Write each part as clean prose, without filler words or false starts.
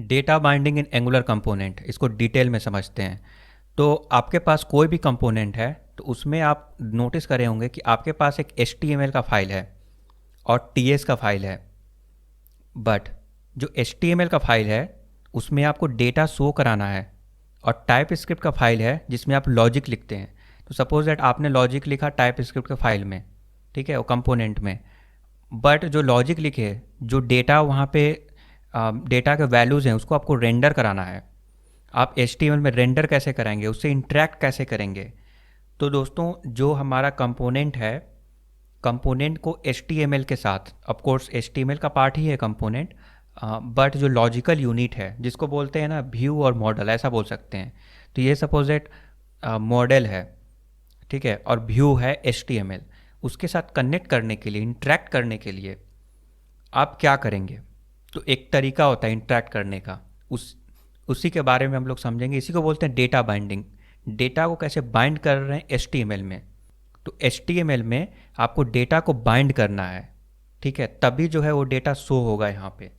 Data binding इन angular component, इसको detail में समझते हैं। तो आपके पास कोई भी कंपोनेंट है तो उसमें आप नोटिस करे होंगे कि आपके पास एक HTML का फाइल है और TS का फाइल है। बट जो HTML का फाइल है उसमें आपको डेटा शो कराना है, और टाइप स्क्रिप्ट का फाइल है जिसमें आप लॉजिक लिखते हैं। तो सपोज दैट आपने लॉजिक लिखा टाइप स्क्रिप्ट के फाइल में, ठीक है, वो कंपोनेंट में। बट जो लॉजिक लिखे, जो डेटा वहाँ पे डेटा के वैल्यूज़ हैं उसको आपको रेंडर कराना है। आप HTML में रेंडर कैसे कराएंगे, उससे इंटरेक्ट कैसे करेंगे? तो दोस्तों जो हमारा कंपोनेंट है, कंपोनेंट को HTML के साथ, ऑफ कोर्स HTML का पार्ट ही है कंपोनेंट, बट जो लॉजिकल यूनिट है जिसको बोलते हैं ना व्यू और मॉडल, ऐसा बोल सकते हैं। तो ये सपोज दैट मॉडल है, ठीक है, और व्यू है HTML। उसके साथ कनेक्ट करने के लिए, इंटरेक्ट करने के लिए आप क्या करेंगे? तो एक तरीका होता है इंटरेक्ट करने का, उसी के बारे में हम लोग समझेंगे। इसी को बोलते हैं डेटा बाइंडिंग। डेटा को कैसे बाइंड कर रहे हैं HTML में। तो HTML में आपको डेटा को बाइंड करना है, ठीक है, तभी जो है वो डेटा शो होगा यहाँ पे।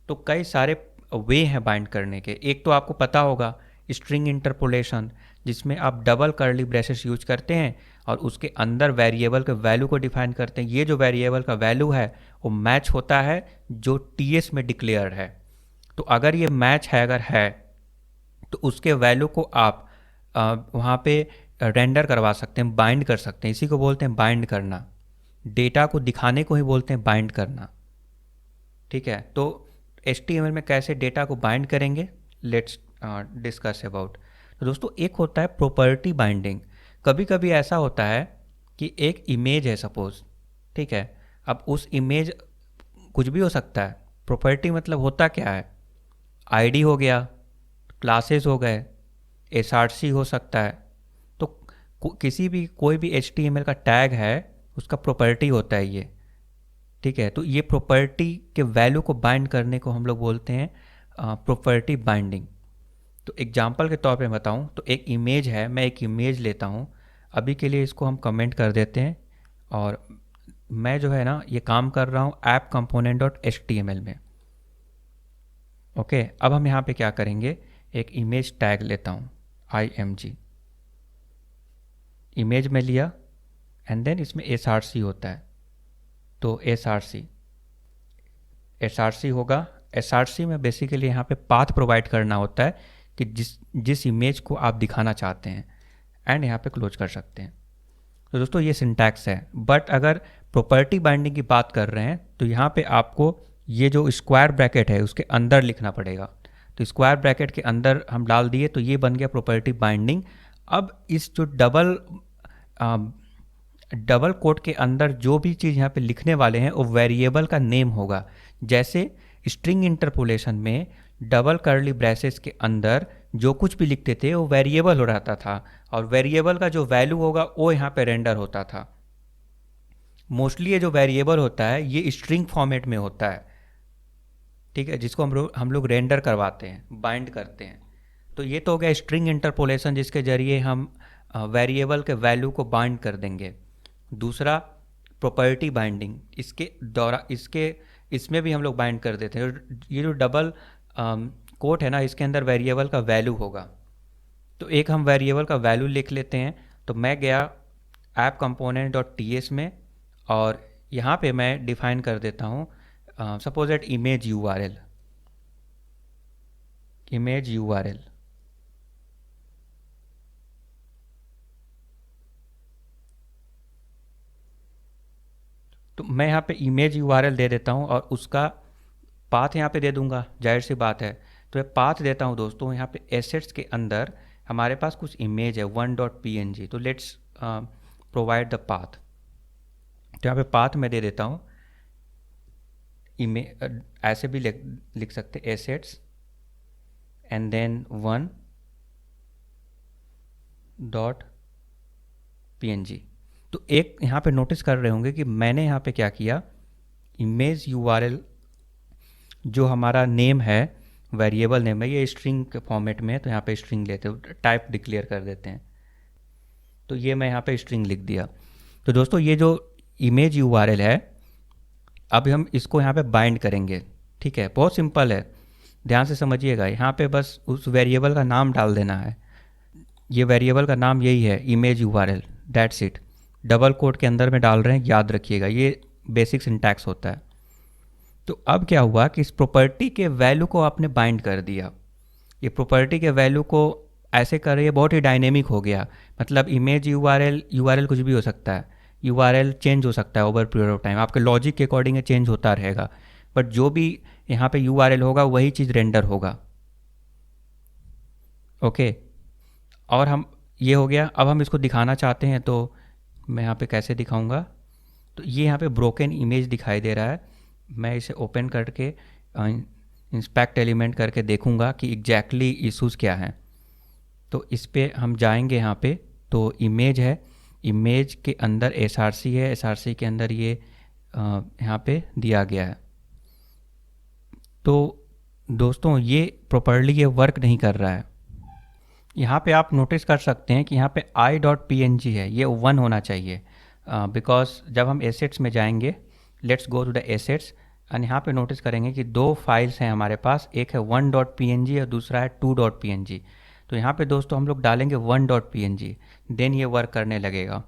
तो कई सारे वे हैं बाइंड करने के। एक तो आपको पता होगा स्ट्रिंग इंटरपोलेशन, जिसमें आप डबल कर्ली ब्रेसेस यूज करते हैं और उसके अंदर वेरिएबल के वैल्यू को डिफाइन करते हैं। ये जो वेरिएबल का वैल्यू है वो मैच होता है जो TS में डिक्लेयर्ड है। तो अगर ये मैच है, अगर है, तो उसके वैल्यू को आप वहाँ पे रेंडर करवा सकते हैं, बाइंड कर सकते हैं। इसी को बोलते हैं बाइंड करना। डेटा को दिखाने को ही बोलते हैं बाइंड करना, ठीक है। तो HTML में कैसे डेटा को बाइंड करेंगे, लेट्स डिस्कस अबाउट। तो दोस्तों एक होता है प्रॉपर्टी बाइंडिंग। कभी कभी ऐसा होता है कि एक इमेज है सपोज, ठीक है, अब उस इमेज कुछ भी हो सकता है। प्रॉपर्टी मतलब होता क्या है? ID हो गया, क्लासेस हो गए, SRC हो सकता है। तो किसी भी कोई भी HTML का टैग है उसका प्रॉपर्टी होता है ये, ठीक है। तो ये प्रॉपर्टी के वैल्यू को बाइंड करने को हम लोग बोलते हैं प्रॉपर्टी बाइंडिंग। तो एग्जांपल के तौर पे बताऊं तो एक इमेज है, मैं एक इमेज लेता हूं। अभी के लिए इसको हम कमेंट कर देते हैं, और मैं जो है ना ये काम कर रहा हूं ऐप कंपोनेंट डॉट HTML में। ओके, अब हम यहाँ पे क्या करेंगे, एक इमेज टैग लेता हूँ IMG, इमेज में लिया, एंड देन इसमें SRC होता है। तो SRC होगा। SRC में बेसिकली यहाँ पे पाथ प्रोवाइड करना होता है कि जिस इमेज को आप दिखाना चाहते हैं, एंड यहाँ पे क्लोज कर सकते हैं। तो दोस्तों ये सिंटैक्स है। बट अगर प्रॉपर्टी बाइंडिंग की बात कर रहे हैं तो यहाँ पे आपको ये जो स्क्वायर ब्रैकेट है उसके अंदर लिखना पड़ेगा। तो स्क्वायर ब्रैकेट के अंदर हम डाल दिए तो ये बन गया प्रॉपर्टी बाइंडिंग। अब इस जो डबल कोट के अंदर जो भी चीज़ यहाँ पे लिखने वाले हैं वो वेरिएबल का नेम होगा। जैसे स्ट्रिंग इंटरपोलेशन में डबल कर्ली ब्रेसेस के अंदर जो कुछ भी लिखते थे वो वेरिएबल हो रहता था, और वेरिएबल का जो वैल्यू होगा वो यहाँ पे रेंडर होता था। मोस्टली ये जो वेरिएबल होता है ये स्ट्रिंग फॉर्मेट में होता है, ठीक है, जिसको हम लोग रेंडर करवाते हैं, बाइंड करते हैं। तो ये तो हो गया स्ट्रिंग इंटरपोलेशन, जिसके जरिए हम वेरिएबल के वैल्यू को बाइंड कर देंगे। दूसरा प्रॉपर्टी बाइंडिंग, इसमें भी हम लोग बाइंड कर देते हैं। ये जो डबल कोट है ना, इसके अंदर वेरिएबल का वैल्यू होगा। तो एक हम वेरिएबल का वैल्यू लिख लेते हैं। तो मैं गया ऐप कंपोनेंट डॉट TS में, और यहाँ पे मैं डिफाइन कर देता हूँ सपोज दैट इमेज URL। तो मैं यहाँ पे इमेज URL दे देता हूँ और उसका पाथ यहाँ पे दे दूंगा, जाहिर सी बात है। तो मैं पाथ देता हूँ दोस्तों, यहाँ पे एसेट्स के अंदर हमारे पास कुछ इमेज है 1.png। तो लेट्स प्रोवाइड द पाथ। तो यहाँ पे पाथ मैं दे देता हूँ ऐसे भी लिख सकते एसेट्स एंड देन 1.png। तो एक यहाँ पे नोटिस कर रहे होंगे कि मैंने यहाँ पे क्या किया, इमेज URL जो हमारा नेम है, वेरिएबल नेम है, ये स्ट्रिंग के फॉर्मेट में है। तो यहाँ पे स्ट्रिंग लेते हैं, टाइप डिक्लेयर कर देते हैं। तो ये मैं यहाँ पे स्ट्रिंग लिख दिया। तो दोस्तों ये जो इमेज URL है, अब हम इसको यहाँ पे बाइंड करेंगे, ठीक है, बहुत सिंपल है। ध्यान से समझिएगा, यहाँ पे बस उस वेरिएबल का नाम डाल देना है। ये वेरिएबल का नाम यही है, image URL, that's it. Double quote के अंदर में डाल रहे हैं, याद रखिएगा, ये बेसिक सिंटैक्स होता है। तो अब क्या हुआ कि इस प्रॉपर्टी के वैल्यू को आपने बाइंड कर दिया। ये प्रॉपर्टी के वैल्यू को ऐसे कर रही है, बहुत ही डायनेमिक हो गया। मतलब इमेज यूआरएल कुछ भी हो सकता है, यूआरएल चेंज हो सकता है ओवर पीरियड ऑफ टाइम, आपके लॉजिक के अकॉर्डिंग ये चेंज होता रहेगा, बट जो भी यहाँ पे यूआरएल होगा वही चीज़ रेंडर होगा। ओके, और हम, ये हो गया। अब हम इसको दिखाना चाहते हैं, तो मैं यहाँ पे कैसे दिखाऊंगा? तो ये यहाँ पे ब्रोकन इमेज दिखाई दे रहा है। मैं इसे ओपन करके इंस्पेक्ट एलिमेंट करके देखूंगा कि एग्जैक्टली इश्यूज़ क्या हैं। तो इस पे हम जाएंगे, यहाँ पे तो इमेज है, इमेज के अंदर एसआरसी है, एसआरसी के अंदर ये यहाँ पे दिया गया है। तो दोस्तों ये प्रॉपर्ली ये वर्क नहीं कर रहा है। यहाँ पे आप नोटिस कर सकते हैं कि यहाँ पे i.png है, ये 1 होना चाहिए, बिकॉज जब हम एसेट्स में जाएंगे, let's go to the assets, और यहाँ पे नोटिस करेंगे कि दो फाइल्स हैं हमारे पास, एक है 1.png और दूसरा है 2.png। तो यहाँ पे दोस्तों हम लोग डालेंगे 1.png, देन ये वर्क करने लगेगा।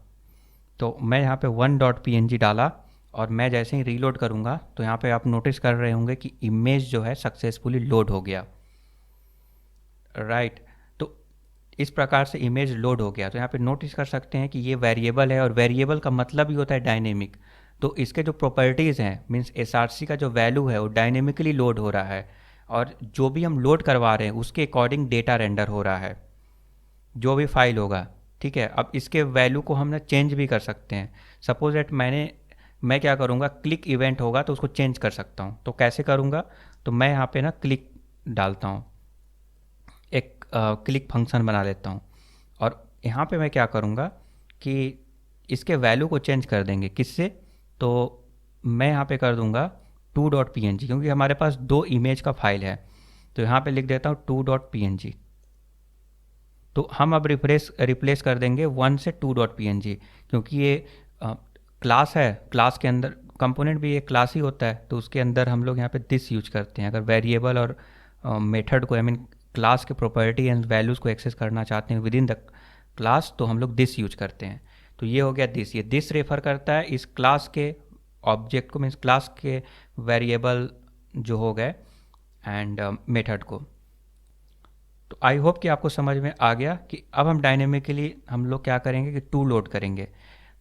तो मैं यहाँ पे 1.png डाला, और मैं जैसे ही रीलोड करूँगा तो यहाँ पे आप नोटिस कर रहे होंगे कि इमेज जो है सक्सेसफुली लोड हो गया, राइट। तो इस प्रकार से इमेज लोड हो गया। तो यहाँ पे नोटिस कर सकते हैं कि ये वेरिएबल है, और वेरिएबल का मतलब ही होता है डायनेमिक। तो इसके जो प्रॉपर्टीज़ हैं, मीन्स एसआरसी का जो वैल्यू है वो डायनेमिकली लोड हो रहा है, और जो भी हम लोड करवा रहे हैं उसके अकॉर्डिंग डेटा रेंडर हो रहा है, जो भी फाइल होगा, ठीक है। अब इसके वैल्यू को हम ना चेंज भी कर सकते हैं। सपोज दैट मैं क्या करूँगा, क्लिक इवेंट होगा तो उसको चेंज कर सकता हूँ। तो कैसे करूँगा? तो मैं यहाँ पे ना क्लिक डालता हूँ, एक क्लिक फंक्शन बना लेता हूँ, और यहाँ पे मैं क्या करूँगा कि इसके वैल्यू को चेंज कर देंगे। किससे? तो मैं यहाँ पे कर दूँगा 2.png, क्योंकि हमारे पास दो इमेज का फाइल है। तो यहाँ पे लिख देता हूँ 2.png। तो हम अब रिप्लेस कर देंगे 1 से 2.png, क्योंकि ये क्लास है, क्लास के अंदर कंपोनेंट भी एक क्लास ही होता है, तो उसके अंदर हम लोग यहाँ पे दिस यूज करते हैं। अगर वेरिएबल और मेथड को, आई मीन क्लास के प्रॉपर्टी एंड वैल्यूज़ को एक्सेस करना चाहते हैं विद इन द क्लास, तो हम लोग दिस यूज करते हैं। तो ये हो गया दिस, ये दिस रेफर करता है इस क्लास के ऑब्जेक्ट को, मीन्स क्लास के वेरिएबल जो हो गए एंड मेथड को। तो आई होप कि आपको समझ में आ गया कि अब हम डायनेमिकली हम लोग क्या करेंगे कि टू लोड करेंगे।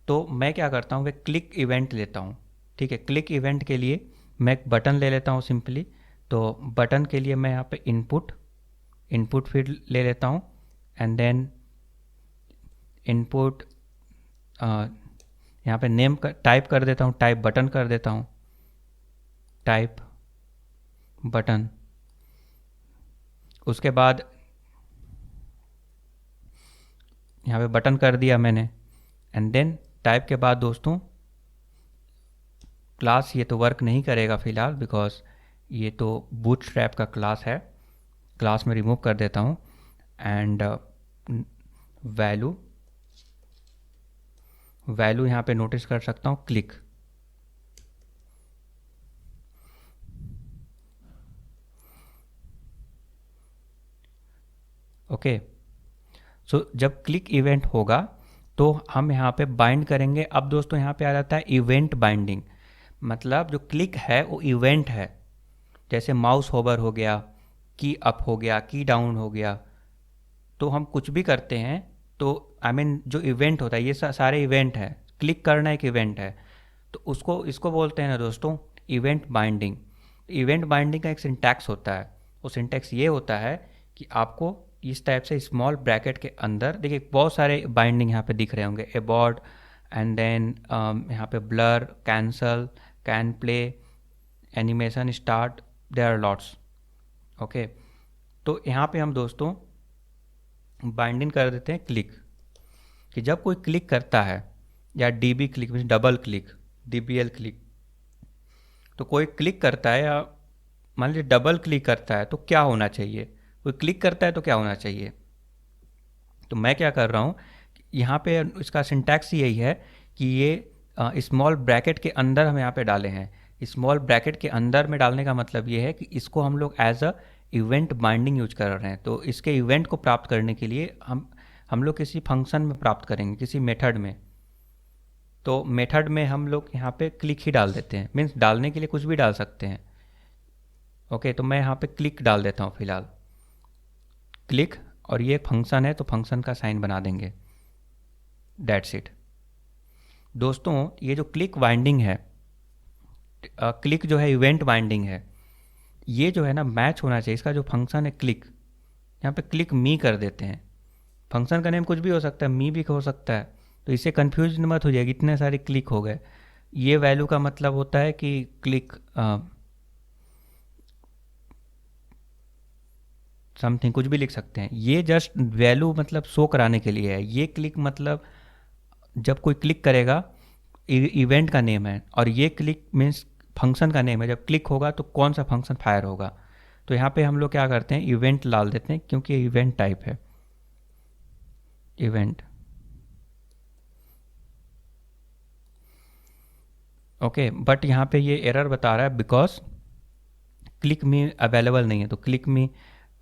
तो मैं क्या करता हूँ, वे क्लिक इवेंट लेता हूँ, ठीक है। क्लिक इवेंट के लिए मैं एक बटन ले लेता हूँ सिंपली। तो बटन के लिए मैं यहाँ पे इनपुट फील्ड ले लेता हूँ, एंड देन इनपुट यहाँ पे नेम टाइप कर देता हूँ, टाइप बटन कर देता हूँ, टाइप बटन। उसके बाद यहाँ पे बटन कर दिया मैंने, एंड देन टाइप के बाद दोस्तों क्लास, ये तो वर्क नहीं करेगा फ़िलहाल, बिकॉज ये तो बूटस्ट्रैप का क्लास है। क्लास में रिमूव कर देता हूँ, एंड वैल्यू यहाँ पे नोटिस कर सकता हूँ क्लिक। ओके, सो जब क्लिक इवेंट होगा तो हम यहाँ पे बाइंड करेंगे। अब दोस्तों यहाँ पे आ जाता है इवेंट बाइंडिंग, मतलब जो क्लिक है वो इवेंट है। जैसे माउस होवर हो गया, की अप हो गया, की डाउन हो गया, तो हम कुछ भी करते हैं तो आई मीन जो इवेंट होता है, ये सारे इवेंट है। क्लिक करना एक इवेंट है, तो इसको बोलते हैं ना दोस्तों इवेंट बाइंडिंग। इवेंट बाइंडिंग का एक सिंटैक्स होता है, वो सिंटैक्स ये होता है कि आपको इस टाइप से स्मॉल ब्रैकेट के अंदर, देखिए बहुत सारे बाइंडिंग यहाँ पे दिख रहे होंगे, अबॉर्ट, एंड देन यहाँ पे blur, cancel, can play, animation start, there are lots. Okay, तो यहाँ पे हम दोस्तों बाइंडिंग कर देते हैं क्लिक, कि जब कोई क्लिक करता है, या dB click means double click, DBL click, तो कोई क्लिक करता है या मान लीजिए डबल क्लिक करता है तो क्या होना चाहिए, कोई क्लिक करता है तो क्या होना चाहिए। तो मैं क्या कर रहा हूँ, यहाँ पे इसका सिंटैक्स यही है कि ये स्मॉल ब्रैकेट के अंदर हम यहाँ पे डाले हैं। स्मॉल ब्रैकेट के अंदर में डालने का मतलब ये है कि इसको हम लोग as a event binding use कर रहे हैं, तो इसके इवेंट को प्राप्त करने के लिए हम लोग किसी फंक्शन में प्राप्त करेंगे, किसी मेथड में। तो मेथड में हम लोग यहाँ पे क्लिक ही डाल देते हैं, मीन्स डालने के लिए कुछ भी डाल सकते हैं। ओके, तो मैं यहाँ पे क्लिक डाल देता हूँ फिलहाल, क्लिक, और ये फंक्शन है तो फंक्शन का साइन बना देंगे, दैट्स इट। दोस्तों ये जो क्लिक बाइंडिंग है, क्लिक जो है इवेंट बाइंडिंग है, ये जो है ना मैच होना चाहिए। इसका जो फंक्शन है क्लिक, यहाँ पे क्लिक मी कर देते हैं। फंक्शन का नेम कुछ भी हो सकता है, मी भी हो सकता है, तो इससे कंफ्यूज मत हो जाएगी, इतने सारे क्लिक हो गए। ये वैल्यू का मतलब होता है कि क्लिक समथिंग, कुछ भी लिख सकते हैं। ये जस्ट वैल्यू मतलब शो कराने के लिए है। ये क्लिक मतलब जब कोई क्लिक करेगा, इवेंट का नेम है, और ये क्लिक मीन्स फंक्शन का नेम है। जब क्लिक होगा तो कौन सा फंक्शन फायर होगा, तो यहाँ पे हम लोग क्या करते हैं, इवेंट डाल देते हैं, क्योंकि ये इवेंट टाइप है, इवेंट। ओके, बट यहाँ पे ये एरर बता रहा है बिकॉज क्लिक मी अवेलेबल नहीं है, तो क्लिक मी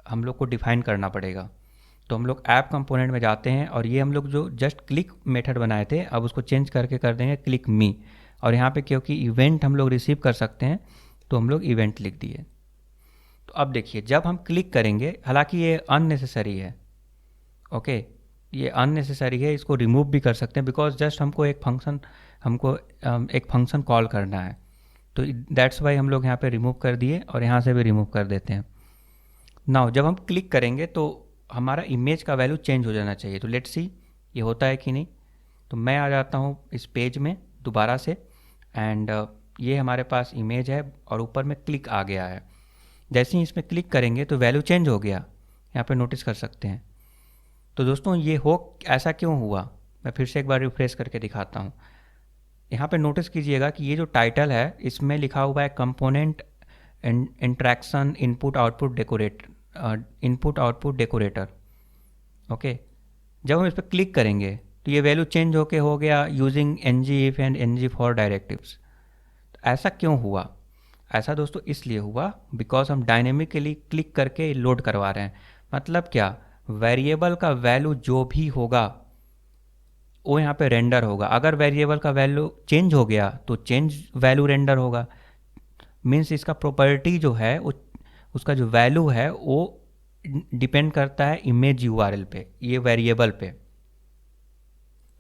हम लोग को डिफाइन करना पड़ेगा। तो हम लोग ऐप कंपोनेंट में जाते हैं, और ये हम लोग जो जस्ट क्लिक मेथड बनाए थे, अब उसको चेंज करके कर देंगे क्लिक मी। और यहाँ पे क्योंकि इवेंट हम लोग रिसीव कर सकते हैं, तो हम लोग इवेंट लिख दिए। तो अब देखिए, जब हम क्लिक करेंगे, हालांकि ये अननेसेसरी है, ओके, ये अननेसेसरी है, इसको रिमूव भी कर सकते हैं, बिकॉज जस्ट हमको एक फंक्शन कॉल करना है। तो दैट्स वाई हम लोग यहाँ पे रिमूव कर दिए, और यहाँ से भी रिमूव कर देते हैं। नाउ जब हम क्लिक करेंगे तो हमारा इमेज का वैल्यू चेंज हो जाना चाहिए। तो लेट्स सी ये होता है कि नहीं। तो मैं आ जाता हूँ इस पेज में दोबारा से, एंड ये हमारे पास इमेज है, और ऊपर में क्लिक आ गया है। जैसे ही इसमें क्लिक करेंगे तो वैल्यू चेंज हो गया, यहाँ पे नोटिस कर सकते हैं। तो दोस्तों ये ऐसा क्यों हुआ, मैं फिर से एक बार रिफ्रेश करके दिखाता हूँ। यहाँ पे नोटिस कीजिएगा कि ये जो टाइटल है, इसमें लिखा हुआ है component interaction input output decorator. Okay, जब हम इस पर क्लिक करेंगे तो ये वैल्यू चेंज होके हो गया using ng if and ng for directives. तो ऐसा क्यों हुआ? ऐसा दोस्तों इसलिए हुआ बिकॉज हम डायनेमिकली क्लिक करके लोड करवा रहे हैं। मतलब क्या, वेरिएबल का वैल्यू जो भी होगा वो यहाँ पे रेंडर होगा। अगर वेरिएबल का वैल्यू चेंज हो गया तो चेंज वैल्यू रेंडर होगा। मीन्स इसका प्रॉपर्टी जो है उसका जो वैल्यू है वो डिपेंड करता है इमेज यूआरएल पे, ये वेरिएबल पे।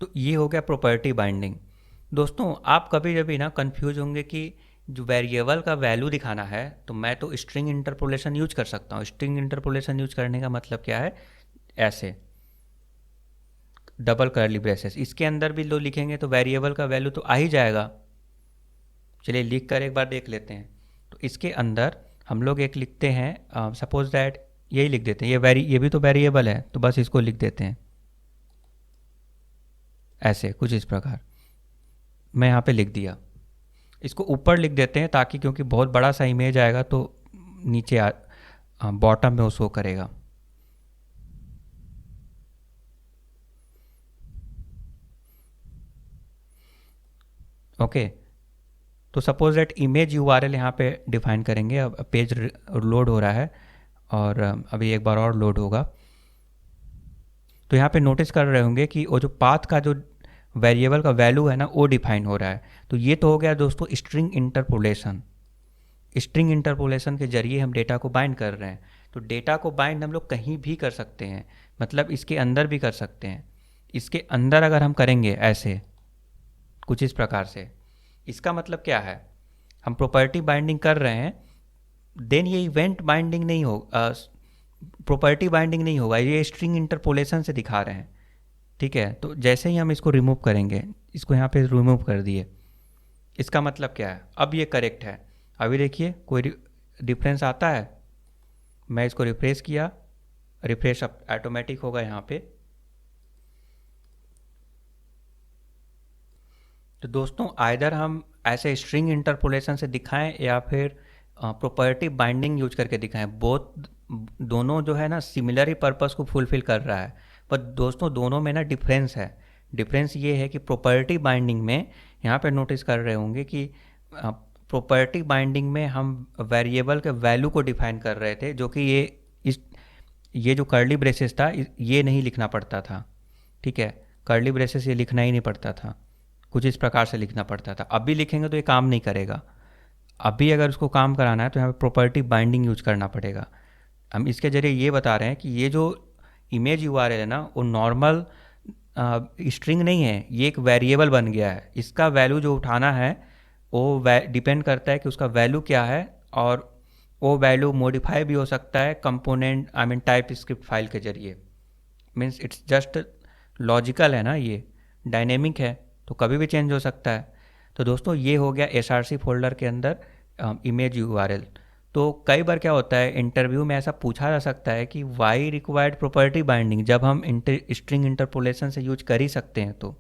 तो ये हो गया प्रॉपर्टी बाइंडिंग। दोस्तों आप कभी कभी ना कंफ्यूज होंगे कि जो वेरिएबल का वैल्यू दिखाना है, तो मैं तो स्ट्रिंग इंटरपोलेशन यूज कर सकता हूँ। स्ट्रिंग इंटरपोलेशन यूज करने का मतलब क्या है, ऐसे डबल कर्ली ब्रेसेस, इसके अंदर भी लो लिखेंगे तो वेरिएबल का वैल्यू तो आ ही जाएगा। चलिए लिख कर एक बार देख लेते हैं। तो इसके अंदर हम लोग एक लिखते हैं, सपोज दैट यही लिख देते हैं, ये भी तो वेरिएबल है, तो बस इसको लिख देते हैं ऐसे कुछ इस प्रकार। मैं यहाँ पे लिख दिया, इसको ऊपर लिख देते हैं ताकि, क्योंकि बहुत बड़ा सा इमेज आएगा तो नीचे बॉटम में वो शो करेगा। ओके, तो सपोज दैट इमेज यूआरएल यहाँ पे डिफाइन करेंगे। अब पेज लोड हो रहा है, और अभी एक बार और लोड होगा। तो यहाँ पे नोटिस कर रहे होंगे कि वो जो पाथ का जो वेरिएबल का वैल्यू है ना, वो डिफाइन हो रहा है। तो ये तो हो गया दोस्तों स्ट्रिंग इंटरपोलेशन। स्ट्रिंग इंटरपोलेशन के जरिए हम डेटा को बाइंड कर रहे हैं। तो डेटा को बाइंड हम लोग कहीं भी कर सकते हैं, मतलब इसके अंदर भी कर सकते हैं। इसके अंदर अगर हम करेंगे ऐसे कुछ इस प्रकार से, इसका मतलब क्या है, हम प्रॉपर्टी बाइंडिंग कर रहे हैं, देन ये इवेंट बाइंडिंग नहीं हो, प्रॉपर्टी बाइंडिंग नहीं होगा, ये स्ट्रिंग इंटरपोलेशन से दिखा रहे हैं। ठीक है, तो जैसे ही हम इसको रिमूव करेंगे, इसको यहाँ पे रिमूव कर दिए, इसका मतलब क्या है, अब ये करेक्ट है। अभी देखिए कोई डिफरेंस आता है। मैं इसको रिफ्रेश किया, रिफ्रेश ऑटोमेटिक होगा यहाँ पे। तो दोस्तों आइदर हम ऐसे स्ट्रिंग इंटरपोलेशन से दिखाएं या फिर प्रॉपर्टी बाइंडिंग यूज करके दिखाएं, दोनों जो है ना सिमिलर ही पर्पस को फुलफिल कर रहा है। पर दोस्तों दोनों में ना डिफरेंस है। डिफरेंस ये है कि प्रॉपर्टी बाइंडिंग में यहाँ पे नोटिस कर रहे होंगे कि प्रॉपर्टी बाइंडिंग में हम वेरिएबल के वैल्यू को डिफाइन कर रहे थे, जो कि ये जो कर्ली ब्रेसेस था ये नहीं लिखना पड़ता था। ठीक है, कर्ली ब्रेसेस ये लिखना ही नहीं पड़ता था, कुछ इस प्रकार से लिखना पड़ता था। अभी लिखेंगे तो ये काम नहीं करेगा। अभी अगर उसको काम कराना है तो यहाँ पे प्रॉपर्टी बाइंडिंग यूज करना पड़ेगा। हम इसके ज़रिए ये बता रहे हैं कि ये जो इमेज यूआरएल है ना, वो नॉर्मल स्ट्रिंग नहीं है, ये एक वेरिएबल बन गया है। इसका वैल्यू जो उठाना है वो डिपेंड करता है कि उसका वैल्यू क्या है, और वो वैल्यू मॉडिफाई भी हो सकता है component I mean type script file के जरिए। मीन्स इट्स जस्ट लॉजिकल है ना, ये डायनेमिक है तो कभी भी चेंज हो सकता है। तो दोस्तों ये हो गया एसआरसी फोल्डर के अंदर इमेज यूआरएल। तो कई बार क्या होता है, इंटरव्यू में ऐसा पूछा जा सकता है कि वाई रिक्वायर्ड प्रॉपर्टी बाइंडिंग, जब हम स्ट्रिंग इंटरपोलेशन से यूज कर ही सकते हैं। तो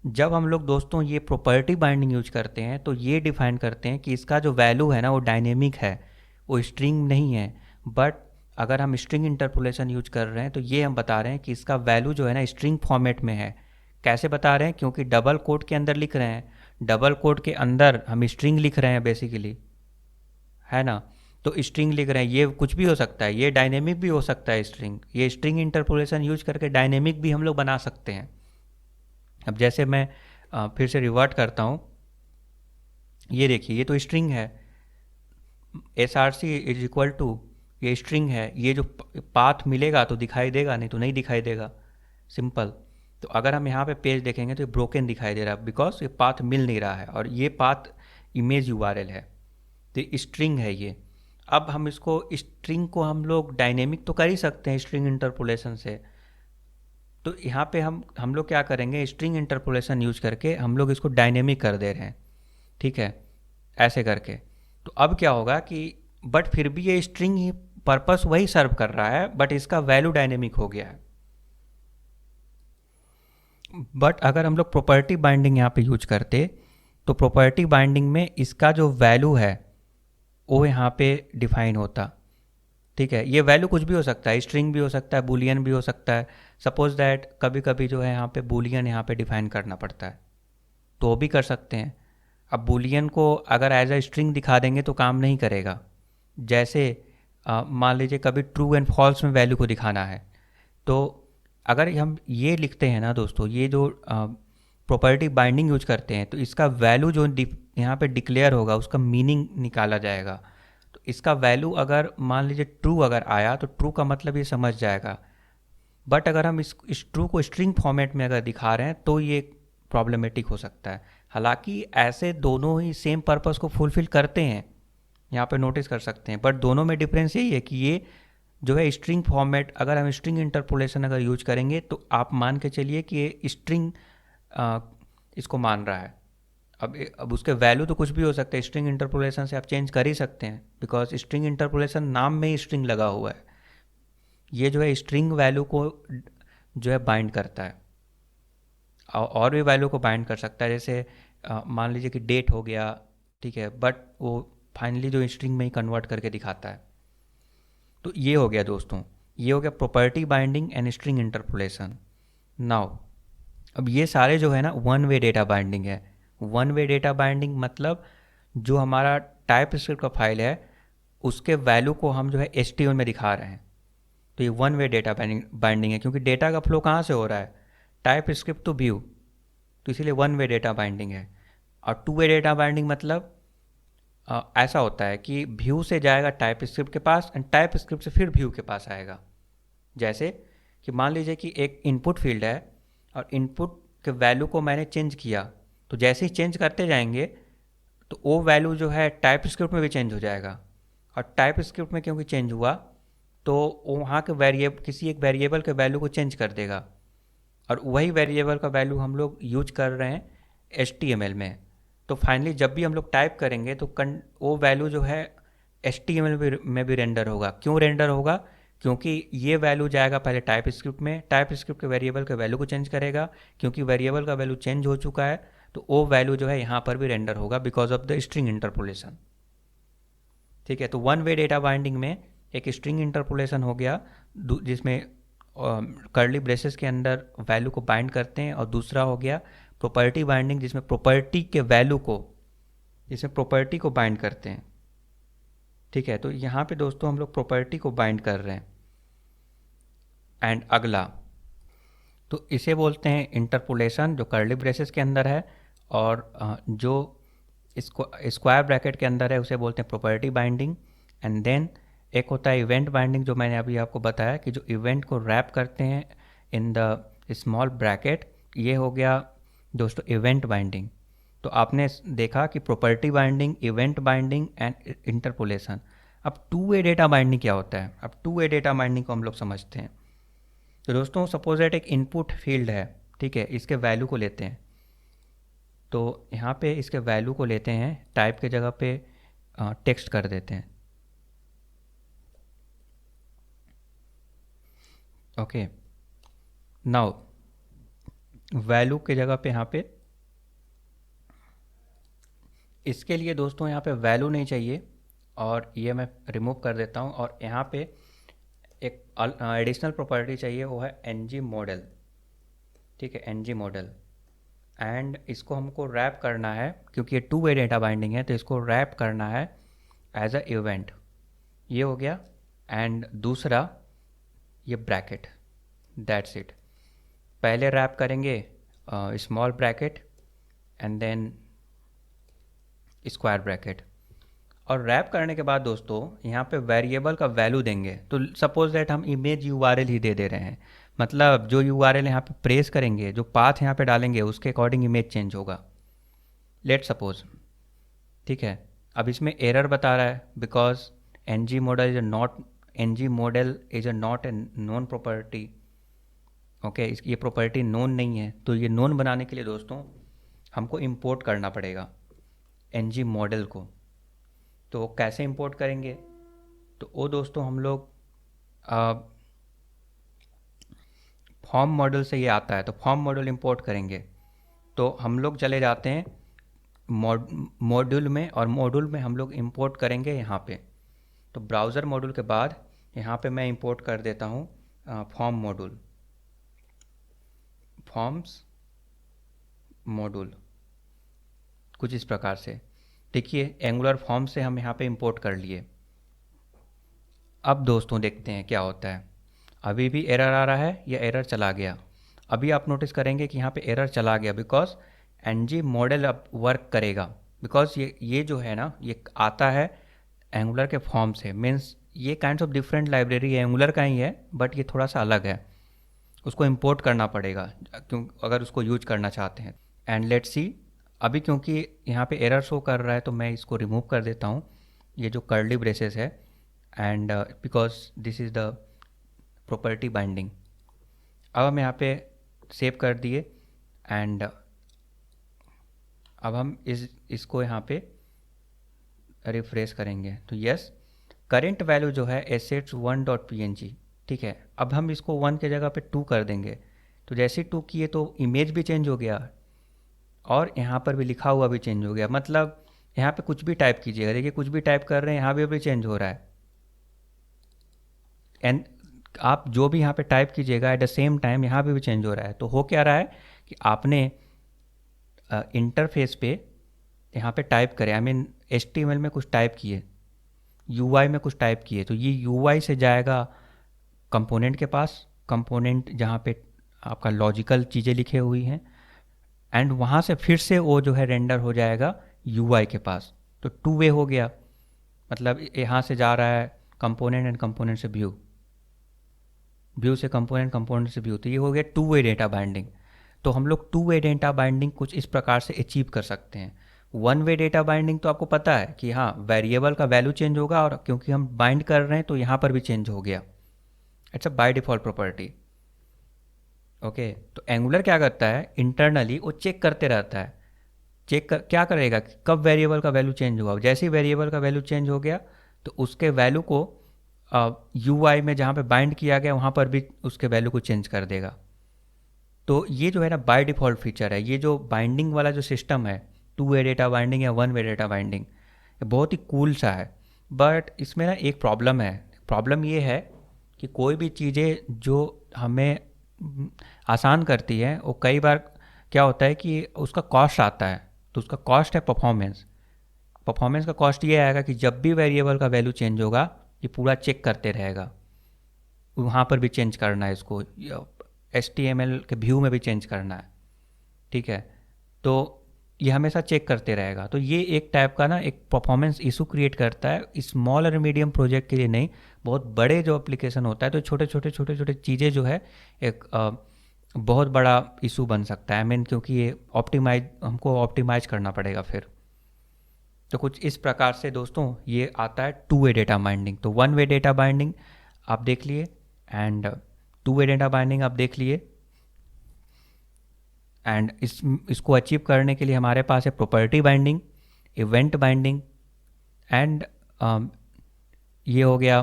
जब हम लोग दोस्तों ये प्रॉपर्टी बाइंडिंग यूज करते हैं तो ये डिफाइन करते हैं कि इसका जो वैल्यू है ना वो डायनेमिक है, वो स्ट्रिंग नहीं है। बट अगर हम स्ट्रिंग इंटरपोलेशन यूज कर रहे हैं तो ये हम बता रहे हैं कि इसका वैल्यू जो है ना स्ट्रिंग फॉर्मेट में है। कैसे बता रहे हैं, क्योंकि डबल कोट के अंदर लिख रहे हैं, डबल कोट के अंदर हम स्ट्रिंग लिख रहे हैं बेसिकली, है ना। तो स्ट्रिंग लिख रहे हैं, ये कुछ भी हो सकता है, ये डायनेमिक भी हो सकता है स्ट्रिंग। ये स्ट्रिंग इंटरपोलेशन यूज करके डायनेमिक भी हम लोग बना सकते हैं। अब जैसे मैं फिर से रिवर्ट करता हूँ, ये देखिए ये तो स्ट्रिंग है, S R C is equal to, ये स्ट्रिंग है, ये जो पाथ मिलेगा तो दिखाई देगा, नहीं तो नहीं दिखाई देगा, सिंपल। तो अगर हम यहाँ पे पेज देखेंगे तो ये ब्रोकन दिखाई दे रहा है बिकॉज ये पाथ मिल नहीं रहा है, और ये पाथ इमेज यूआरएल है, तो स्ट्रिंग है ये। अब हम इसको स्ट्रिंग को हम लोग डायनेमिक तो कर ही सकते हैं स्ट्रिंग इंटरपोलेशन से। तो यहाँ पे हम लोग क्या करेंगे, स्ट्रिंग इंटरपोलेशन यूज करके हम लोग इसको डायनेमिक कर दे रहे हैं। ठीक है, ऐसे करके। तो अब क्या होगा कि बट फिर भी ये स्ट्रिंग ही पर्पस वही सर्व कर रहा है, बट इसका वैल्यू डायनेमिक हो गया है। बट अगर हम लोग प्रॉपर्टी बाइंडिंग यहाँ पे यूज करते तो प्रॉपर्टी बाइंडिंग में इसका जो वैल्यू है वो यहाँ पे डिफाइन होता। ठीक है, ये वैल्यू कुछ भी हो सकता है, स्ट्रिंग भी हो सकता है, बूलियन भी हो सकता है। सपोज दैट कभी कभी जो है यहाँ पे बूलियन यहाँ पे डिफाइन करना पड़ता है, तो वो भी कर सकते हैं। अब बूलियन को अगर एज अ स्ट्रिंग दिखा देंगे तो काम नहीं करेगा। जैसे मान लीजिए कभी ट्रू एंड फॉल्स में वैल्यू को दिखाना है, तो अगर हम ये लिखते हैं ना दोस्तों, ये जो प्रॉपर्टी बाइंडिंग यूज करते हैं, तो इसका वैल्यू जो यहाँ पे डिक्लेयर होगा उसका मीनिंग निकाला जाएगा। तो इसका वैल्यू अगर मान लीजिए ट्रू अगर आया तो ट्रू का मतलब ये समझ जाएगा। बट अगर हम इस ट्रू को स्ट्रिंग फॉर्मेट में अगर दिखा रहे हैं तो ये प्रॉब्लमेटिक हो सकता है। हालांकि ऐसे दोनों ही सेम पर्पस को फुलफिल करते हैं, यहाँ पे नोटिस कर सकते हैं, बट दोनों में डिफरेंस यही है कि ये जो है स्ट्रिंग फॉर्मेट, अगर हम स्ट्रिंग इंटरपोलेशन अगर यूज करेंगे तो आप मान के चलिए कि ये स्ट्रिंग इसको मान रहा है। अब उसके वैल्यू तो कुछ भी हो सकता है, स्ट्रिंग इंटरपोलेशन से आप चेंज कर ही सकते हैं, बिकॉज स्ट्रिंग इंटरपोलेशन नाम में ही स्ट्रिंग लगा हुआ है। ये जो है स्ट्रिंग वैल्यू को जो है बाइंड करता है, और भी वैल्यू को बाइंड कर सकता है। जैसे मान लीजिए कि डेट हो गया, ठीक है, बट वो फाइनली जो स्ट्रिंग में ही कन्वर्ट करके दिखाता है। तो ये हो गया दोस्तों, ये हो गया property binding and string interpolation. Now अब ये सारे जो है ना वन वे डेटा बाइंडिंग है। वन वे डेटा बाइंडिंग मतलब जो हमारा टाइप स्क्रिप्ट का फाइल है उसके वैल्यू को हम जो है HTML में दिखा रहे हैं। तो ये वन वे डेटा बाइंडिंग है, क्योंकि डेटा का फ्लो कहाँ से हो रहा है, टाइप स्क्रिप्ट टू व्यू, तो इसीलिए वन वे डेटा बाइंडिंग है। और टू वे डेटा बाइंडिंग मतलब ऐसा होता है कि व्यू से जाएगा टाइप स्क्रिप्ट के पास एंड टाइप स्क्रिप्ट से फिर व्यू के पास आएगा। जैसे कि मान लीजिए कि एक इनपुट फील्ड है और इनपुट के वैल्यू को मैंने चेंज किया, तो जैसे ही चेंज करते जाएंगे तो वो वैल्यू जो है टाइप स्क्रिप्ट में भी चेंज हो जाएगा। और टाइप स्क्रिप्ट में क्योंकि चेंज हुआ तो वहाँ के किसी एक वेरिएबल के वैल्यू को चेंज कर देगा, और वही वेरिएबल का वैल्यू हम लोग यूज कर रहे हैं HTML में। तो फाइनली जब भी हम लोग टाइप करेंगे तो वो वैल्यू जो है HTML में भी रेंडर होगा। क्यों रेंडर होगा, क्योंकि ये वैल्यू जाएगा पहले टाइप स्क्रिप्ट में, टाइप स्क्रिप्ट के वेरिएबल के वैल्यू को चेंज करेगा, क्योंकि वेरिएबल का वैल्यू चेंज हो चुका है तो वो वैल्यू जो है यहाँ पर भी रेंडर होगा because of the string interpolation. ठीक है, तो वन वे डेटा बाइंडिंग में एक स्ट्रिंग इंटरपोलेशन हो गया जिसमें कर्ली ब्रेसेस के अंदर वैल्यू को बाइंड करते हैं, और दूसरा हो गया प्रॉपर्टी बाइंडिंग जिसमें प्रॉपर्टी के वैल्यू को इसमें प्रॉपर्टी को बाइंड करते हैं। ठीक है, तो यहाँ पे दोस्तों हम लोग प्रॉपर्टी को बाइंड कर रहे हैं। एंड अगला, तो इसे बोलते हैं इंटरपोलेशन, जो कर्ली ब्रेसेस के अंदर है, और जो इसको स्क्वायर ब्रैकेट के अंदर है उसे बोलते हैं प्रॉपर्टी बाइंडिंग। एंड देन एक होता है इवेंट बाइंडिंग, जो मैंने अभी आपको बताया कि जो इवेंट को रैप करते हैं इन द स्मॉल ब्रैकेट, ये हो गया दोस्तों इवेंट बाइंडिंग। तो आपने देखा कि property binding, event binding and interpolation. अब टू वे डेटा बाइंडिंग क्या होता है? अब टू वे डेटा बाइंडिंग को हम लोग समझते हैं। तो दोस्तों सपोज दैट एक इनपुट फील्ड है, ठीक है, इसके वैल्यू को लेते हैं। तो यहाँ पे इसके वैल्यू को लेते हैं, टाइप के जगह पे टेक्स्ट कर देते हैं। ओके, नाउ वैल्यू के जगह पे यहाँ पे, इसके लिए दोस्तों यहाँ पे वैल्यू नहीं चाहिए, और ये मैं रिमूव कर देता हूँ। और यहाँ पे एक एडिशनल प्रॉपर्टी चाहिए, वो है एनजी मॉडल। ठीक है, एनजी मॉडल। एंड इसको हमको रैप करना है, क्योंकि ये टू वे डेटा बाइंडिंग है, तो इसको रैप करना है एज अ इवेंट। ये हो गया। एंड दूसरा ये ब्रैकेट, दैट्स इट। पहले रैप करेंगे small bracket and then square bracket. और रैप करने के बाद दोस्तों यहाँ पे वेरिएबल का वैल्यू देंगे। तो सपोज दैट हम इमेज यूआरएल ही दे रहे हैं, मतलब जो यूआरएल यहाँ पे प्रेस करेंगे, जो पाथ यहाँ पे डालेंगे, उसके अकॉर्डिंग इमेज चेंज होगा। लेट सपोज, ठीक है, अब इसमें एरर बता रहा है because NG model is a not a known property. Okay, ये प्रॉपर्टी नोन नहीं है। तो ये नोन बनाने के लिए दोस्तों हमको इंपोर्ट करना पड़ेगा एनजी मॉडल को। तो कैसे इंपोर्ट करेंगे? तो वो दोस्तों हम लोग फॉर्म मॉडल से ये आता है, तो फॉर्म मॉडल इंपोर्ट करेंगे। तो हम लोग चले जाते हैं मॉड्यूल में, और मॉड्यूल में हम लोग इंपोर्ट करेंगे यहाँ पे। तो ब्राउज़र मॉड्यूल के बाद यहाँ पे मैं इंपोर्ट कर देता हूँ फॉर्म मॉड्यूल, फॉर्म्स मॉड्यूल, कुछ इस प्रकार से। देखिए एंगुलर फॉर्म से हम यहाँ पे इंपोर्ट कर लिए। अब दोस्तों देखते हैं क्या होता है। अभी भी एरर आ रहा है या एरर चला गया? अभी आप नोटिस करेंगे कि यहाँ पे एरर चला गया, बिकॉज एनजी मॉडल अब वर्क करेगा। बिकॉज ये जो है ना, ये आता है एंगुलर के फॉर्म से, मीन्स ये काइंड ऑफ डिफरेंट लाइब्रेरी है, एंगुलर का ही है, बट ये थोड़ा सा अलग है। उसको इंपोर्ट करना पड़ेगा क्यों, अगर उसको यूज करना चाहते हैं। एंड लेट्स सी, अभी क्योंकि यहाँ पे एरर शो कर रहा है, तो मैं इसको रिमूव कर देता हूँ, ये जो कर्ली ब्रेसेस है। And because this is the property binding. अब हम यहाँ पे सेव कर दिए। एंड अब हम इसको यहाँ पे रिफ्रेश करेंगे, तो यस, करेंट वैल्यू जो है assets1.png। ठीक है, अब हम इसको 1 के जगह पे 2 कर देंगे। तो जैसे 2 किए तो इमेज भी चेंज हो गया, और यहाँ पर भी लिखा हुआ भी चेंज हो गया। मतलब यहाँ पे कुछ भी टाइप कीजिएगा, देखिए कुछ भी टाइप कर रहे हैं, यहाँ भी चेंज हो रहा है। एंड आप जो भी यहाँ पे टाइप कीजिएगा एट द सेम टाइम यहाँ पे भी चेंज हो रहा है। तो हो क्या रहा है कि आपने इंटरफेस पे यहाँ पे टाइप करें, आई मीन HTML में कुछ टाइप किए, UI में कुछ टाइप किए, तो ये UI से जाएगा कंपोनेंट के पास, कंपोनेंट जहाँ पे आपका लॉजिकल चीज़ें लिखे हुई हैं, एंड वहाँ से फिर से वो जो है रेंडर हो जाएगा UI के पास। तो टू वे हो गया, मतलब यहाँ से जा रहा है कंपोनेंट एंड कंपोनेंट से व्यू, व्यू से कंपोनेंट, कंपोनेंट से व्यू। तो ये हो गया टू वे डेटा बाइंडिंग। तो हम लोग टू वे डेटा बाइंडिंग कुछ इस प्रकार से अचीव कर सकते हैं। वन वे डेटा बाइंडिंग तो आपको पता है कि हाँ, वेरिएबल का वैल्यू चेंज होगा, और क्योंकि हम बाइंड कर रहे हैं तो यहाँ पर भी चेंज हो गया। It's a by default property. Okay, तो एंगुलर क्या करता है, इंटरनली वो चेक करते रहता है। क्या करेगा, कब वेरिएबल का वैल्यू चेंज हुआ। जैसे ही वेरिएबल का वैल्यू चेंज हो गया, तो उसके वैल्यू को UI में जहाँ पे बाइंड किया गया वहाँ पर भी उसके वैल्यू को चेंज कर देगा। तो ये जो है ना बाय डिफ़ॉल्ट फीचर है। ये जो बाइंडिंग वाला जो सिस्टम है, टू वे डेटा बाइंडिंग या वन वे डेटा बाइंडिंग, ये बहुत ही कूल सा है। बट इसमें ना एक प्रॉब्लम है। प्रॉब्लम ये है कि कोई भी चीज़ें जो हमें आसान करती है, वो कई बार क्या होता है कि उसका कॉस्ट आता है। तो उसका कॉस्ट है परफॉर्मेंस। परफॉर्मेंस का कॉस्ट ये आएगा कि जब भी वेरिएबल का वैल्यू चेंज होगा ये पूरा चेक करते रहेगा, वहाँ पर भी चेंज करना है इसको, HTML के व्यू में भी चेंज करना है, ठीक है। तो ये हमेशा चेक करते रहेगा। तो ये एक टाइप का ना एक परफॉर्मेंस इशू क्रिएट करता है, स्मॉल और मीडियम प्रोजेक्ट के लिए नहीं, बहुत बड़े जो एप्लीकेशन होता है तो छोटे छोटे चीज़ें जो है एक बहुत बड़ा इशू बन सकता है। क्योंकि ये हमको ऑप्टिमाइज करना पड़ेगा फिर। तो कुछ इस प्रकार से दोस्तों ये आता है टू वे डेटा बाइंडिंग। तो वन वे डेटा बाइंडिंग आप देख लिए and to way data binding आप देख लिए। एंड इसको अचीव करने के लिए हमारे पास है property binding, event binding and ये हो गया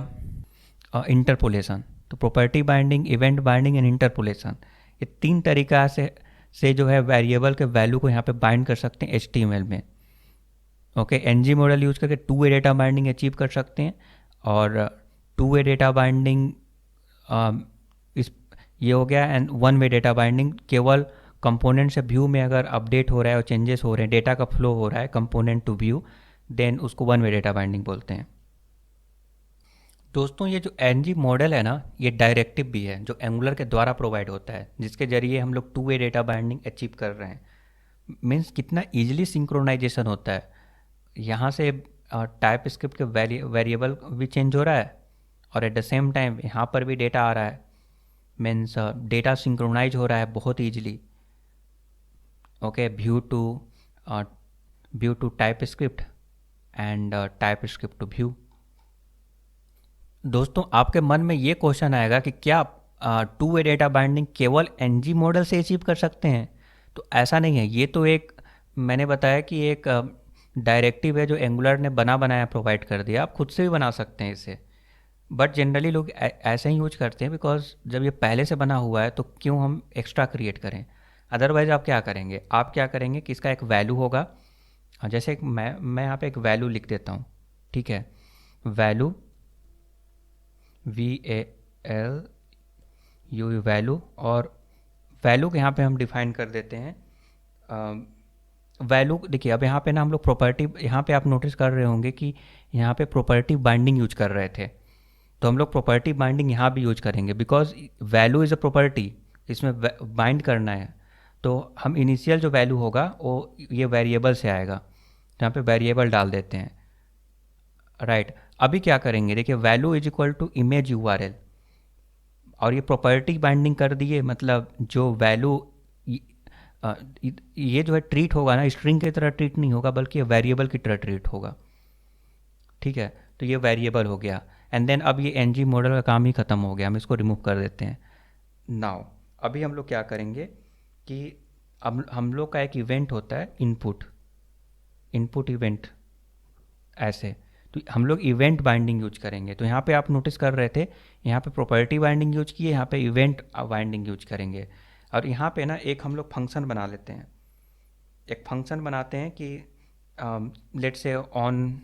इंटरपोलेशन। तो property binding, event binding and interpolation, ये तीन तरीका से जो है वेरिएबल के वैल्यू को यहाँ पे बाइंड कर सकते हैं HTML में। ओके, NG मॉडल यूज करके to way data binding achieve कर सकते हैं। और टू वे डेटा बाइंडिंग इस ये हो गया। And one way data binding केवल कंपोनेंट से व्यू में अगर अपडेट हो रहा है और चेंजेस हो रहे हैं, डेटा का फ्लो हो रहा है कंपोनेंट टू व्यू, देन उसको वन वे डेटा बाइंडिंग बोलते हैं। दोस्तों ये जो NG मॉडल है ना, ये डायरेक्टिव भी है जो एंगुलर के द्वारा प्रोवाइड होता है, जिसके जरिए हम लोग to way data binding achieve कर रहे हैं। मीन्स कितना ईजिली सिंक्रोनाइजेशन होता है। यहाँ से टाइप स्क्रिप्ट के वेरिएबल भी चेंज हो रहा है और एट द सेम टाइम यहाँ पर भी डेटा आ रहा है। मीन्स डेटा सिंक्रोनाइज हो रहा है बहुत easily. Okay, view to TypeScript and TypeScript to view. दोस्तों आपके मन में ये क्वेश्चन आएगा कि क्या टू वे डेटा बाइंडिंग केवल NG मॉडल से अचीव कर सकते हैं? तो ऐसा नहीं है। ये तो एक मैंने बताया कि एक डायरेक्टिव है जो एंगुलर ने बनाया प्रोवाइड कर दिया। आप खुद से भी बना सकते हैं इसे, बट जनरली लोग ऐसे ही यूज करते हैं बिकॉज जब ये पहले से बना हुआ है तो क्यों हम एक्स्ट्रा क्रिएट करें। अदरवाइज आप क्या करेंगे कि इसका एक वैल्यू होगा। जैसे एक मैं यहाँ पे एक वैल्यू लिख देता हूँ, ठीक है, वैल्यू VALU वैल्यू, और वैल्यू के यहाँ पे हम डिफाइन कर देते हैं वैल्यू। देखिए अब यहाँ पे ना हम लोग प्रॉपर्टी, यहाँ पे आप नोटिस कर रहे होंगे कि यहाँ पे प्रॉपर्टी बाइंडिंग यूज कर रहे थे, तो हम लोग प्रॉपर्टी बाइंडिंग यहाँ भी यूज करेंगे because value is a property, इसमें बाइंड करना है। तो हम इनिशियल जो वैल्यू होगा वो ये वेरिएबल से आएगा, यहाँ पे वेरिएबल डाल देते हैं, राइट। अभी क्या करेंगे, देखिए value is equal to image URL, और ये प्रॉपर्टी बाइंडिंग कर दिए, मतलब जो वैल्यू ये जो है ट्रीट होगा ना, स्ट्रिंग की तरह ट्रीट नहीं होगा बल्कि ये वेरिएबल की तरह ट्रीट होगा, ठीक है। तो ये वेरिएबल हो गया। एंड देन अब ये NG मॉडल का काम ही ख़त्म हो गया, हम इसको रिमूव कर देते हैं। नाउ अभी हम लोग क्या करेंगे कि अब हम लोग का एक इवेंट होता है इनपुट इवेंट, ऐसे। तो हम लोग इवेंट बाइंडिंग यूज करेंगे। तो यहाँ पे आप नोटिस कर रहे थे, यहाँ पे प्रॉपर्टी बाइंडिंग यूज किए, यहाँ पे इवेंट बाइंडिंग यूज करेंगे। और यहाँ पे ना एक हम लोग फंक्शन बना लेते हैं, एक फंक्शन बनाते हैं कि let's say on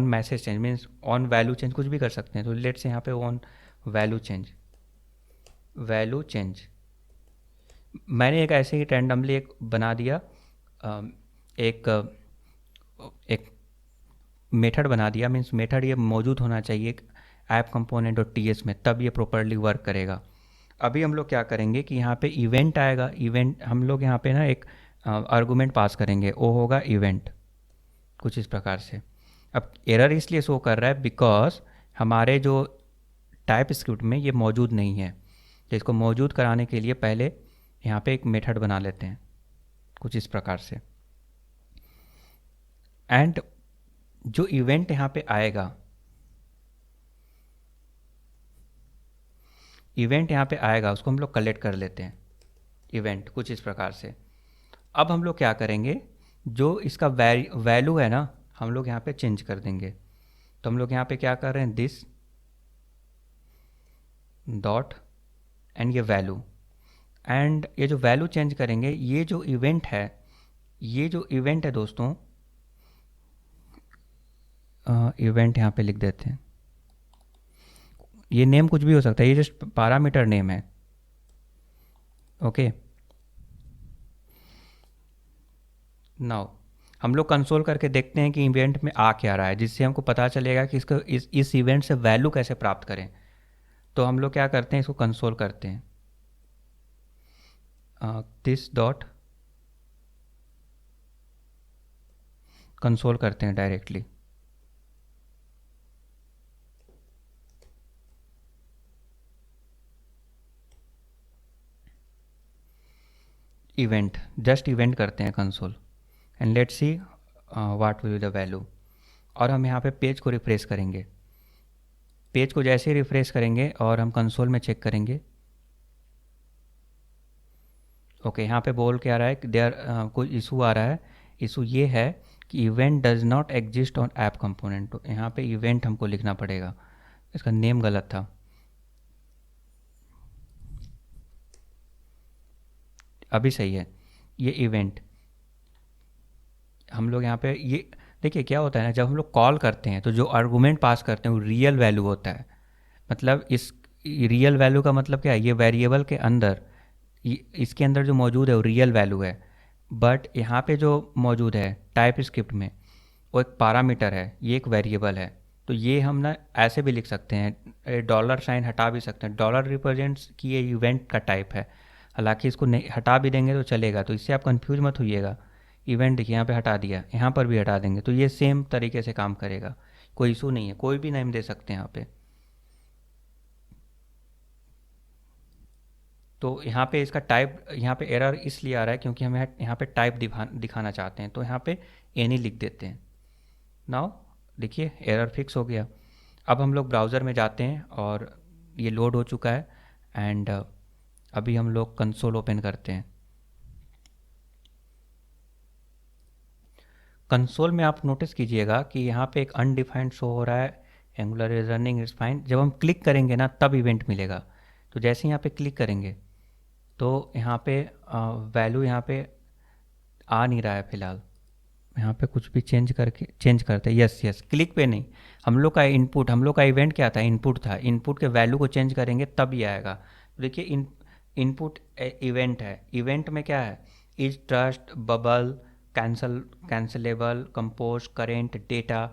message change, means on value change, कुछ भी कर सकते हैं। तो लेट्स से यहाँ पे ऑन वैल्यू चेंज मैंने एक ऐसे ही रैंडमली एक बना दिया, एक मेथड बना दिया। मीन्स मेथड ये मौजूद होना चाहिए ऐप कंपोनेंट और TS में, तब ये प्रॉपर्ली वर्क करेगा। अभी हम लोग क्या करेंगे कि यहाँ पे इवेंट आएगा, इवेंट हम लोग यहाँ पे ना एक आर्गुमेंट पास करेंगे, वो होगा इवेंट, कुछ इस प्रकार से। अब एरर इसलिए शो कर रहा है बिकॉज हमारे जो टाइप स्क्रिप्ट में ये मौजूद नहीं है। तो इसको मौजूद कराने के लिए पहले यहाँ पे एक मेथड बना लेते हैं, कुछ इस प्रकार से। एंड जो इवेंट यहाँ पे आएगा, उसको हम लोग कलेक्ट कर लेते हैं, इवेंट, कुछ इस प्रकार से। अब हम लोग क्या करेंगे, जो इसका वैल्यू है ना, हम लोग यहाँ पे चेंज कर देंगे। तो हम लोग यहाँ पे क्या कर रहे हैं, दिस डॉट एंड ये वैल्यू, एंड ये जो वैल्यू चेंज करेंगे, ये जो इवेंट है दोस्तों, इवेंट यहाँ पे लिख देते हैं। ये नेम कुछ भी हो सकता है, ये जस्ट पैरामीटर नेम है, ओके। नाउ हम लोग कंसोल करके देखते हैं कि इवेंट में आ क्या रहा है, जिससे हमको पता चलेगा कि इसको इस इवेंट से वैल्यू कैसे प्राप्त करें। तो हम लोग क्या करते हैं, इसको कंसोल करते हैं, दिस डॉट कंसोल करते हैं डायरेक्टली। इवेंट, जस्ट इवेंट करते हैं console, and let's see what will be the value. और हम यहाँ पे पेज को रिफ्रेश करेंगे। पेज को जैसे ही रिफ्रेश करेंगे और हम कंसोल में चेक करेंगे, ओके यहाँ पे बोल के आ रहा है कि देयर कोई इशू आ रहा है। इशू ये है कि event does not exist on app component. तो यहाँ पे इवेंट हमको लिखना पड़ेगा, इसका नेम गलत था। अभी सही है, ये इवेंट। हम लोग यहाँ पे ये देखिए क्या होता है ना, जब हम लोग कॉल करते हैं तो जो आर्गूमेंट पास करते हैं वो रियल वैल्यू होता है। मतलब इस रियल वैल्यू का मतलब क्या है, ये वेरिएबल के अंदर इसके अंदर जो मौजूद है वो रियल वैल्यू है। बट यहाँ पे जो मौजूद है टाइप स्क्रिप्ट में, वो एक पैरामीटर है, ये एक वेरिएबल है। तो ये हम ना ऐसे भी लिख सकते हैं, डॉलर साइन हटा भी सकते हैं, डॉलर रिप्रेजेंट्स कि ये इवेंट का टाइप है। हालांकि इसको नहीं हटा भी देंगे तो चलेगा, तो इससे आप कंफ्यूज मत होइएगा। इवेंट देखिए यहाँ पे हटा दिया, यहाँ पर भी हटा देंगे तो ये सेम तरीके से काम करेगा, कोई इशू नहीं है, कोई भी नेम दे सकते हैं यहाँ पे। तो यहाँ पे इसका टाइप, यहाँ पे एरर इसलिए आ रहा है क्योंकि हम यहाँ पे टाइप दिखाना चाहते हैं, तो यहाँ पे एनी लिख देते हैं। नाउ देखिए एरर फिक्स हो गया। अब हम लोग ब्राउज़र में जाते हैं और ये लोड हो चुका है। एंड अभी हम लोग कंसोल ओपन करते हैं। कंसोल में आप नोटिस कीजिएगा कि यहाँ पे एक अनडिफाइंड शो हो रहा है, angular is running is fine. जब हम क्लिक करेंगे ना तब इवेंट मिलेगा। तो जैसे ही यहाँ पे क्लिक करेंगे तो यहाँ पे वैल्यू यहाँ पे आ नहीं रहा है फ़िलहाल। यहाँ पे कुछ भी चेंज करते हैं, यस यस, क्लिक पे नहीं। हम लोग का इनपुट, हम लोग का इवेंट क्या था, इनपुट था। इनपुट के वैल्यू को चेंज करेंगे तब ये आएगा। तो देखिए इनपुट इवेंट है। इवेंट में क्या है, is trust, bubble, cancellable, compose, current, data,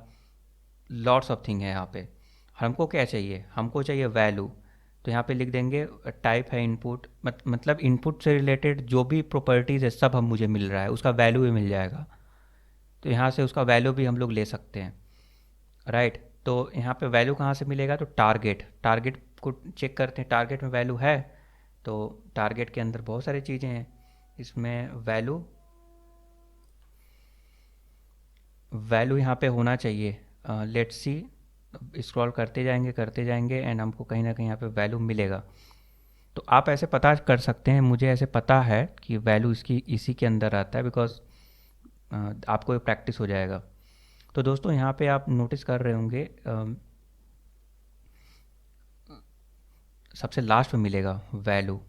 lots of thing है यहाँ पे। हमको क्या चाहिए, हमको चाहिए वैल्यू। तो यहाँ पे लिख देंगे टाइप है इनपुट, मतलब इनपुट से रिलेटेड जो भी प्रॉपर्टीज़ है सब हम मुझे मिल रहा है, उसका वैल्यू भी मिल जाएगा। तो यहाँ से उसका वैल्यू भी हम लोग ले सकते हैं, राइट। तो यहाँ पे वैल्यू कहाँ से मिलेगा, तो टारगेट, टारगेट को चेक करते हैं, टारगेट में वैल्यू है। तो टारगेट के अंदर बहुत सारी चीज़ें हैं, इसमें वैल्यू वैल्यू यहाँ पे होना चाहिए। लेट्स सी, स्क्रॉल करते जाएंगे एंड हमको कहीं ना कहीं यहाँ पे वैल्यू मिलेगा। तो आप ऐसे पता कर सकते हैं, मुझे ऐसे पता है कि वैल्यू इसकी इसी के अंदर आता है, बिकॉज आपको प्रैक्टिस हो जाएगा। तो दोस्तों यहाँ पे आप नोटिस कर रहे होंगे सबसे लास्ट में मिलेगा वैल्यू,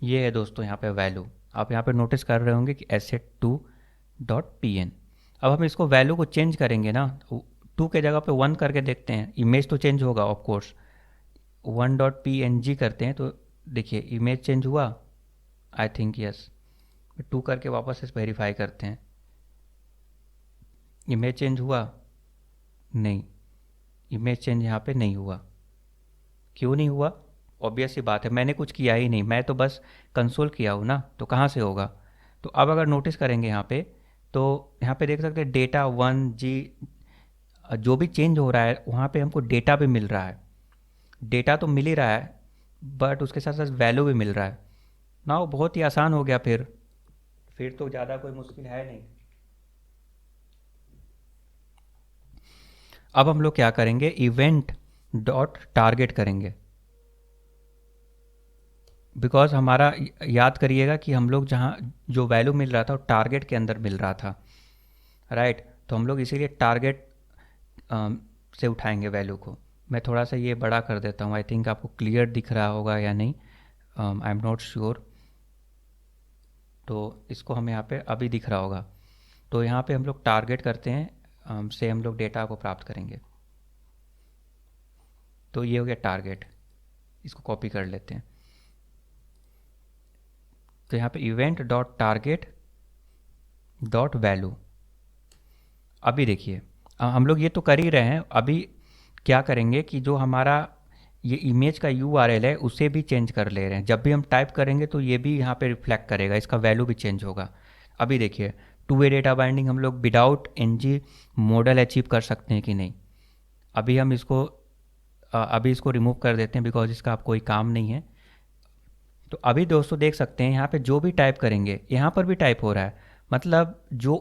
ये है दोस्तों यहाँ पे वैल्यू। आप यहाँ पे नोटिस कर रहे होंगे कि asset2.pn। अब हम इसको वैल्यू को चेंज करेंगे ना, टू के जगह पे 1 करके देखते हैं, इमेज तो चेंज होगा ऑफ कोर्स। 1.png करते हैं तो देखिए इमेज चेंज हुआ, आई थिंक यस। 2 करके वापस से वेरीफाई करते हैं, इमेज चेंज हुआ नहीं, इमेज चेंज यहाँ पे नहीं हुआ। क्यों नहीं हुआ, ऑब्वियस सी बात है, मैंने कुछ किया ही नहीं, मैं तो बस कंसोल किया हूँ ना, तो कहाँ से होगा। तो अब अगर नोटिस करेंगे यहाँ पे, तो यहाँ पे देख सकते हैं डेटा 1G, जो भी चेंज हो रहा है वहाँ पे हमको डेटा भी मिल रहा है। डेटा तो मिल ही रहा है, बट उसके साथ साथ वैल्यू भी मिल रहा है ना। वो बहुत ही आसान हो गया, फिर तो ज़्यादा कोई मुश्किल है नहीं। अब हम लोग क्या करेंगे, इवेंट डॉट टारगेट करेंगे। बिकॉज हमारा याद करिएगा कि हम लोग जहाँ जो वैल्यू मिल रहा था वो टारगेट के अंदर मिल रहा था, राइट। तो हम लोग इसीलिए टारगेट से उठाएंगे वैल्यू को। मैं थोड़ा सा ये बड़ा कर देता हूँ, आई थिंक आपको क्लियर दिख रहा होगा या नहीं, आई एम नॉट श्योर। तो इसको हम यहाँ पे अभी दिख रहा होगा। तो यहाँ पे हम लोग टारगेट करते हैं, से हम लोग डेटा को प्राप्त करेंगे। तो ये हो गया टारगेट, इसको कॉपी कर लेते हैं। तो यहाँ पे event dot target dot value. अभी देखिए हम लोग ये तो कर ही रहे हैं, अभी क्या करेंगे कि जो हमारा ये इमेज का URL है उसे भी चेंज कर ले रहे हैं। जब भी हम टाइप करेंगे तो ये भी यहाँ पे रिफ्लेक्ट करेगा, इसका वैल्यू भी चेंज होगा। अभी देखिए टू वे डेटा बाइंडिंग हम लोग विदाउट NG मॉडल अचीव कर सकते हैं कि नहीं। अभी हम इसको अभी इसको रिमूव कर देते हैं बिकॉज इसका अब कोई काम नहीं है। तो अभी दोस्तों देख सकते हैं यहाँ पे जो भी टाइप करेंगे यहाँ पर भी टाइप हो रहा है। मतलब जो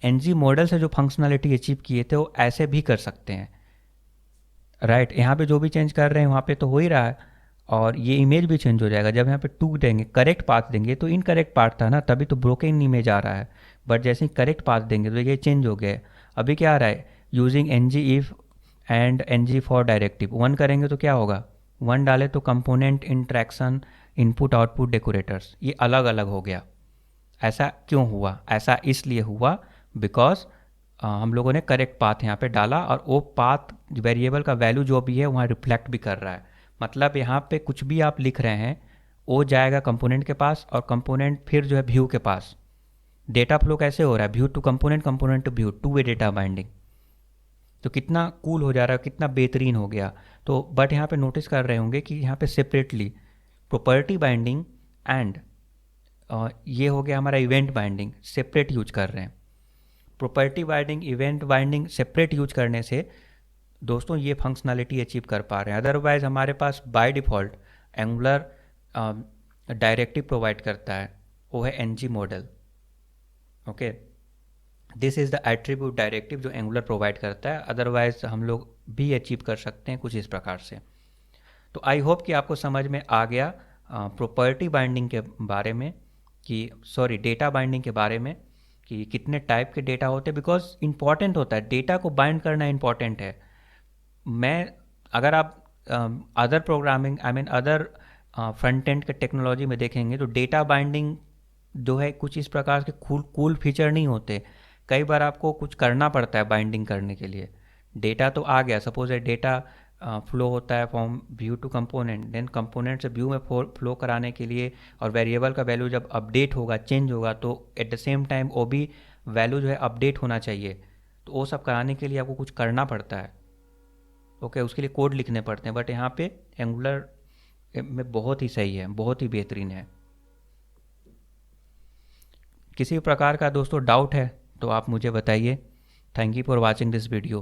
NG मॉडल से जो फंक्शनलिटी अचीव किए थे वो ऐसे भी कर सकते हैं, राइट। यहाँ पे जो भी चेंज कर रहे हैं वहाँ पे तो हो ही रहा है, और ये इमेज भी चेंज हो जाएगा। जब यहाँ पे टू देंगे, करेक्ट पाथ देंगे तो इनकरेक्ट पाथ था ना, तभी तो ब्रोकन इमेज आ रहा है। बट जैसे ही करेक्ट पाथ देंगे तो ये चेंज हो गया है। अभी क्या आ रहा है, using NG if and NG for directive. 1 करेंगे तो क्या होगा, 1 डाले तो component interaction input output decorators ये अलग अलग हो गया। ऐसा क्यों हुआ, ऐसा इसलिए हुआ बिकॉज हम लोगों ने करेक्ट पाथ यहाँ पे डाला, और वो पाथ वेरिएबल का वैल्यू जो भी है वहाँ रिफ्लेक्ट भी कर रहा है। मतलब यहाँ पे कुछ भी आप लिख रहे हैं वो जाएगा कंपोनेंट के पास, और कंपोनेंट फिर जो है व्यू के पास। डेटा फ्लो कैसे हो रहा है, view to component, component to view, two way data binding. तो कितना कूल हो जा रहा है, कितना बेहतरीन हो गया। तो बट यहाँ पे नोटिस कर रहे होंगे कि यहाँ पे सेपरेटली प्रॉपर्टी बाइंडिंग एंड ये हो गया हमारा इवेंट बाइंडिंग, सेपरेट यूज कर रहे हैं। Property binding, event binding separate use करने से दोस्तों ये फंक्शनलिटी अचीव कर पा रहे हैं। अदरवाइज हमारे पास by default Angular directive provide करता है, वो है NG model. Okay, this is the attribute directive जो एंगुलर प्रोवाइड करता है। अदरवाइज हम लोग भी अचीव कर सकते हैं कुछ इस प्रकार से। तो आई होप कि आपको समझ में आ गया प्रॉपर्टी बाइंडिंग के बारे में, कि सॉरी डेटा बाइंडिंग के बारे में, कि कितने टाइप के डेटा होते हैं। बिकॉज इंपॉर्टेंट होता है, डेटा को बाइंड करना इंपॉर्टेंट है। मैं अगर आप other programming I mean other front end के टेक्नोलॉजी में देखेंगे तो डेटा बाइंडिंग जो है कुछ इस प्रकार के कूल फीचर नहीं होते। कई बार आपको कुछ करना पड़ता है बाइंडिंग करने के लिए। डेटा तो आ गया, सपोज है डेटा फ्लो होता है from view to component, then component से व्यू में फ्लो कराने के लिए, और वेरिएबल का वैल्यू जब अपडेट होगा, चेंज होगा, तो एट द सेम टाइम वो भी वैल्यू जो है अपडेट होना चाहिए। तो वो सब कराने के लिए आपको कुछ करना पड़ता है। ओके, उसके लिए कोड लिखने पड़ते हैं। बट यहाँ पे एंगुलर में बहुत ही सही है, बहुत ही बेहतरीन है। किसी प्रकार का दोस्तों डाउट है तो आप मुझे बताइए। Thank you for watching this video.